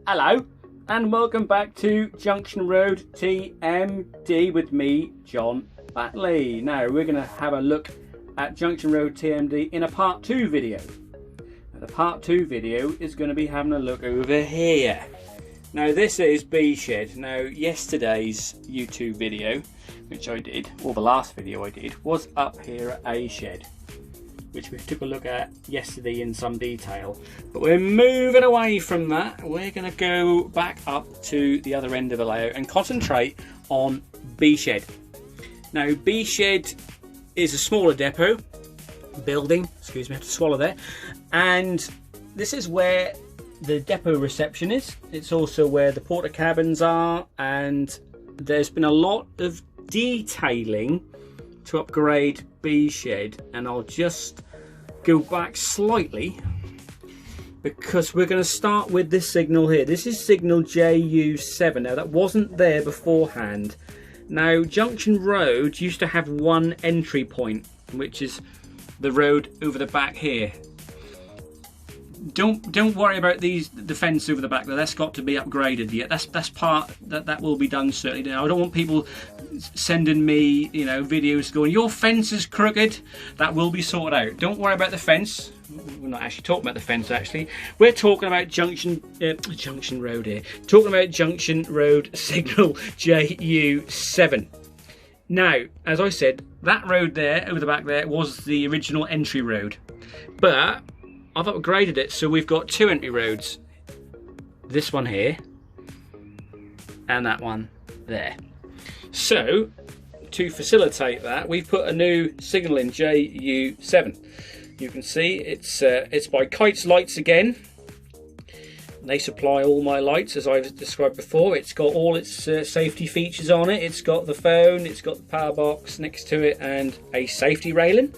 Hello and welcome back to Junction Road TMD with me, John Batley. Now we're going to have a look at Junction Road TMD in a part 2 video. Now, the part 2 video is going to be having a look over here. Now this is B Shed. Now yesterday's YouTube video, which I did, or the last video I did, was up here at A Shed, which we took a look at yesterday in some detail. But we're moving away from that. We're going to go back up to the other end of the layout and concentrate on B Shed. Now B Shed is a smaller depot building, excuse me, I have to swallow there, and this is where the depot reception is. It's also where the porter cabins are, and there's been a lot of detailing to upgrade B Shed, and I'll just go back slightly because we're going to start with this signal here. This is signal JU7. Now that wasn't there beforehand. Now Junction Road used to have one entry point, which is the road over the back here. Don't worry about the fence over the back there. That's got to be upgraded yet. That's part that will be done certainly. Now I don't want people sending me, you know, videos going, your fence is crooked. That will be sorted out. Don't worry about the fence. We're not actually talking about the fence actually. We're talking about Junction Road here. Talking about Junction Road signal JU7. Now, as I said, that road there over the back there was the original entry road, but I've upgraded it, so we've got two entry roads. This one here and that one there. So to facilitate that, we've put a new signal in JU7. You can see it's by Kites Lights again. They supply all my lights as I've described before. It's got all its safety features on it. It's got the phone, it's got the power box next to it, and a safety railing.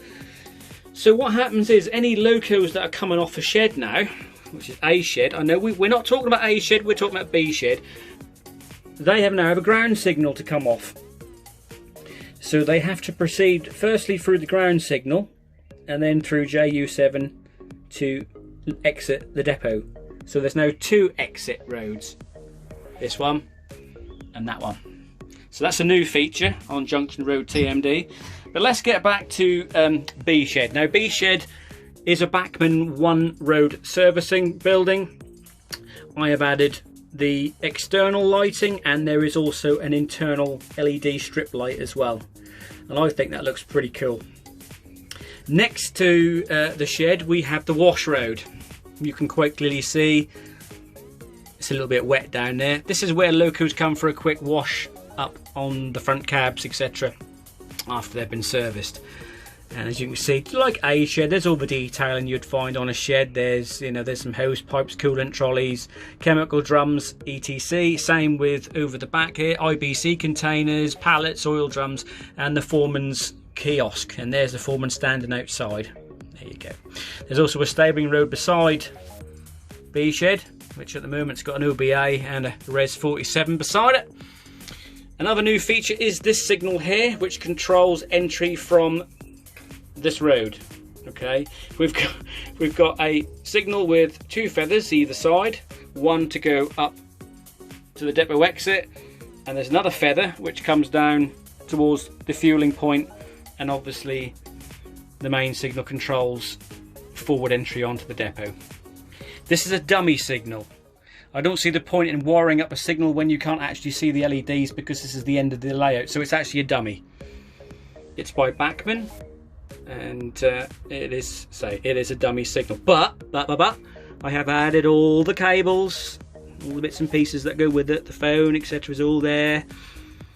So what happens is any locos that are coming off a shed now, which is A Shed, I know we're not talking about A Shed, we're talking about B Shed, they now have a ground signal to come off. So they have to proceed firstly through the ground signal and then through JU7 to exit the depot. So there's now two exit roads, this one and that one. So that's a new feature on Junction Road TMD. But let's get back to B Shed. Now B Shed is a Bachmann one road servicing building. I have added the external lighting, and there is also an internal LED strip light as well. And I think that looks pretty cool. Next to the shed we have the wash road. You can quite clearly see it's a little bit wet down there. This is where locos come for a quick wash up on the front cabs, etc. after they've been serviced. And as you can see, like A Shed, there's all the detailing you'd find on a shed. There's, you know, there's some hose pipes, coolant trolleys, chemical drums, etc. Same with over the back here, IBC containers, pallets, oil drums, and the foreman's kiosk. And there's the foreman standing outside. There you go. There's also a stabling road beside B Shed, which at the moment's got an OBA and a Res 47 beside it. Another new feature is this signal here, which controls entry from this road. Okay, we've got a signal with two feathers either side, one to go up to the depot exit, and there's another feather which comes down towards the fueling point, and obviously the main signal controls forward entry onto the depot. This is a dummy signal. I don't see the point in wiring up a signal when you can't actually see the LEDs, because this is the end of the layout, so it's actually a dummy. It's by Bachmann, and it is a dummy signal. But I have added all the cables, all the bits and pieces that go with it, the phone, etc. is all there.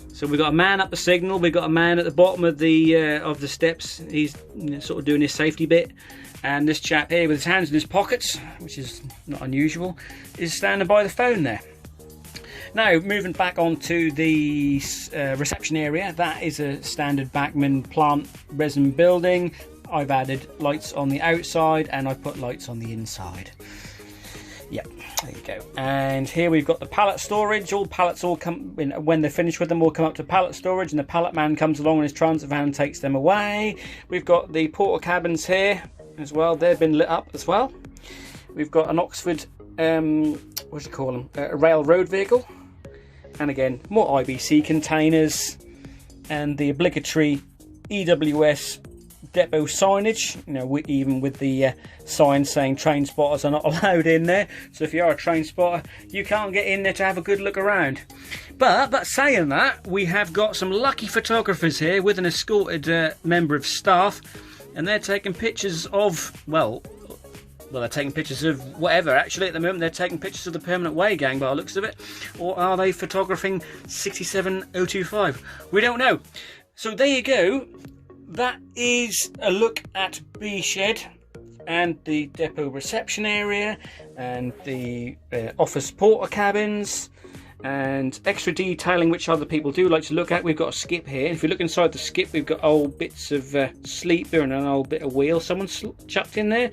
So we've got a man up the signal, we've got a man at the bottom of the steps. He's, you know, sort of doing his safety bit. And this chap here with his hands in his pockets, which is not unusual, is standing by the phone there. Now moving back onto the reception area, that is a standard Bachmann plant resin building. I've added lights on the outside and I've put lights on the inside. Yep, there you go. And here we've got the pallet storage. All pallets all come in, when they're finished with them, will come up to pallet storage, and the pallet man comes along in his transit van and takes them away. We've got the porter cabins here as well. They've been lit up as well. We've got an Oxford, what do you call them, a railroad vehicle. And again, more IBC containers and the obligatory EWS depot signage, you know, even with the sign saying train spotters are not allowed in there. So if you are a train spotter, you can't get in there to have a good look around. But saying that, we have got some lucky photographers here with an escorted member of staff, and they're taking pictures of, well, they're taking pictures of whatever. Actually, at the moment, they're taking pictures of the Permanent Way gang by the looks of it. Or are they photographing 67025? We don't know. So there you go. That is a look at B Shed and the depot reception area and the office porter cabins and extra detailing which other people do like to look at. We've got a skip here. If you look inside the skip, we've got old bits of sleeper and an old bit of wheel someone's chucked in there.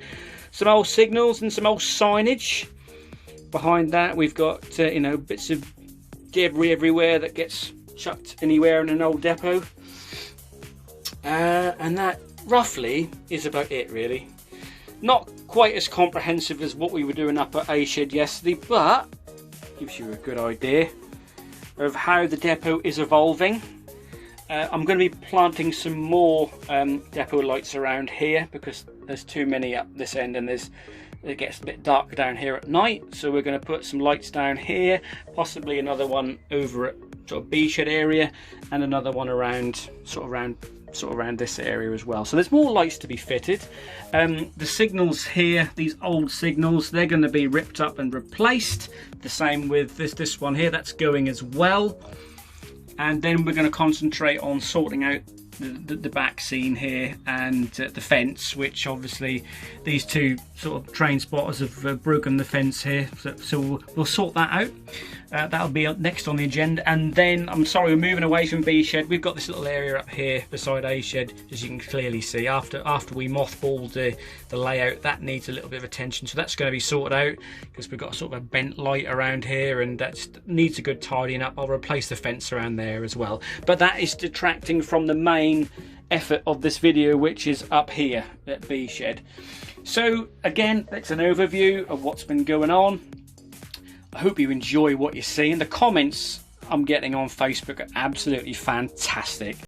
Some old signals and some old signage. Behind that, we've got you know, bits of debris everywhere that gets chucked anywhere in an old depot. And that roughly is about it, really. Not quite as comprehensive as what we were doing up at A Shed yesterday, but gives you a good idea of how the depot is evolving. I'm going to be planting some more depot lights around here because there's too many up this end, and it gets a bit darker down here at night. So we're going to put some lights down here, possibly another one over at sort of B Shed area, and another one around sort of around this area as well. So there's more lights to be fitted. The signals here, these old signals, they're going to be ripped up and replaced. The same with this one here, that's going as well. And then we're going to concentrate on sorting out the back scene here and the fence, which obviously these two sort of train spotters have broken the fence here, so we'll sort that out. That'll be up next on the agenda. And then, I'm sorry, we're moving away from B Shed. We've got this little area up here beside A Shed, as you can clearly see. After we mothballed the layout, that needs a little bit of attention, so that's going to be sorted out because we've got sort of a bent light around here, and that needs a good tidying up. I'll replace the fence around there as well, but that is detracting from the main effort of this video, which is up here at B Shed. So again, that's an overview of what's been going on. I hope you enjoy what you're seeing. The comments I'm getting on Facebook are absolutely fantastic.